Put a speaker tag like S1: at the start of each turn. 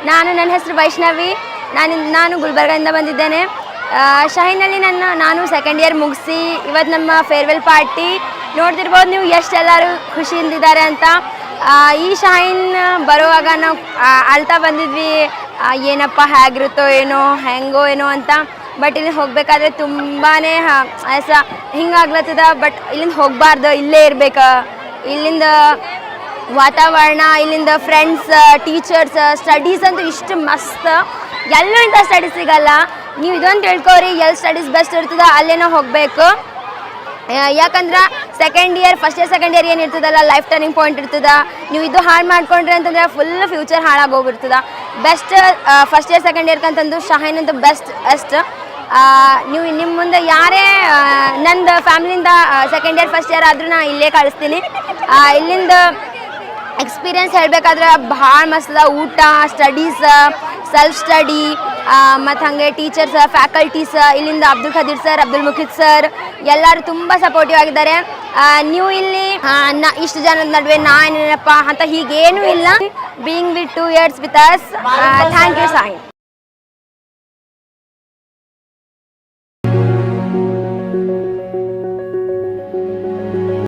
S1: ನನ್ನ ಹೆಸರು ವೈಷ್ಣವಿ. ನಾನು ಗುಲ್ಬರ್ಗದಿಂದ ಬಂದಿದ್ದೇನೆ. ಶಹೀನಲ್ಲಿ ನಾನು ಸೆಕೆಂಡ್ ಇಯರ್ ಮುಗಿಸಿ ಇವತ್ತು ನಮ್ಮ ಫೇರ್ವೆಲ್ ಪಾರ್ಟಿ ನೋಡ್ತಿರ್ಬೋದು ನೀವು ಎಲ್ಲರೂ ಖುಷಿಯಿಂದಿದ್ದಾರೆ ಅಂತ. ಈ ಶಹೀನ್ ಬರುವಾಗ ನಾವು ಅಳ್ತಾ ಬಂದಿದ್ವಿ, ಏನಪ್ಪ ಹೇಗಿರುತ್ತೋ ಹೆಂಗೋ ಅಂತ. ಬಟ್ ಇಲ್ಲಿ ಹೋಗಬೇಕಾದ್ರೆ ತುಂಬಾ ಹಿಂಗಾಗ್ಲತ್ತದ. ಬಟ್ ಇಲ್ಲಿಂದ ಹೋಗಬಾರ್ದು, ಇಲ್ಲೇ ಇರ್ಬೇಕು. ಇಲ್ಲಿಂದ ವಾತಾವರಣ, ಇಲ್ಲಿಂದ ಫ್ರೆಂಡ್ಸ್, ಟೀಚರ್ಸ್, ಸ್ಟಡೀಸ್ ಅಂತೂ ಇಷ್ಟು ಮಸ್ತ್. ಎಲ್ಲೂ ಇಂಥ ಸ್ಟಡೀಸ್ ಸಿಗಲ್ಲ. ನೀವು ಇದೊಂದು ತಿಳ್ಕೊರಿ, ಎಲ್ಲಿ ಸ್ಟಡೀಸ್ ಬೆಸ್ಟ್ ಇರ್ತದೆ ಅಲ್ಲೇ ನಾವು ಹೋಗಬೇಕು. ಯಾಕಂದ್ರೆ ಫಸ್ಟ್ ಇಯರ್ ಸೆಕೆಂಡ್ ಇಯರ್ ಏನಿರ್ತದಲ್ಲ, ಲೈಫ್ ಟರ್ನಿಂಗ್ ಪಾಯಿಂಟ್ ಇರ್ತದೆ. ನೀವು ಇದು ಹಾಳು ಮಾಡ್ಕೊಂಡ್ರಿ ಅಂತಂದ್ರೆ ಫುಲ್ ಫ್ಯೂಚರ್ ಹಾಳಾಗೋಗಿರ್ತದೆ. ಬೆಸ್ಟ್ ಫಸ್ಟ್ ಇಯರ್ ಸೆಕೆಂಡ್ ಇಯರ್ಕಂತಂದು ಶಹೀನ್ ಅಂತ ಬೆಸ್ಟ್. ನೀವು ನಿಮ್ಮ ಮುಂದೆ ಯಾರೇ ನಂದು ಫ್ಯಾಮಿಲಿಯಿಂದ ಸೆಕೆಂಡ್ ಇಯರ್ ಫಸ್ಟ್ ಇಯರ್ ಆದರೂ ನಾನು ಇಲ್ಲೇ ಕಳಿಸ್ತೀನಿ. ಇಲ್ಲಿಂದ ಎಕ್ಸ್ಪೀರಿಯನ್ಸ್ ಹೇಳಬೇಕಾದ್ರೆ ಭಾಳ ಮಸ್ತದ. ಊಟ, ಸ್ಟಡೀಸ್, ಸೆಲ್ಫ್ ಸ್ಟಡಿ ಮತ್ತು ಹಾಗೆ ಟೀಚರ್ಸ್, ಫ್ಯಾಕಲ್ಟೀಸ್, ಇಲ್ಲಿಂದ ಅಬ್ದುಲ್ ಖದೀರ್ ಸರ್, ಅಬ್ದುಲ್ ಮುಖೀದ್ ಸರ್ ಎಲ್ಲರೂ ತುಂಬ ಸಪೋರ್ಟಿವ್ ಆಗಿದ್ದಾರೆ. ನೀವು ಇಲ್ಲಿ ಇಷ್ಟು ಜನದ ನಡುವೆ ನಾನೇನಪ್ಪ ಅಂತ ಹೀಗೇನೂ ಇಲ್ಲ. Being with 2 years with us. Thank you Sai.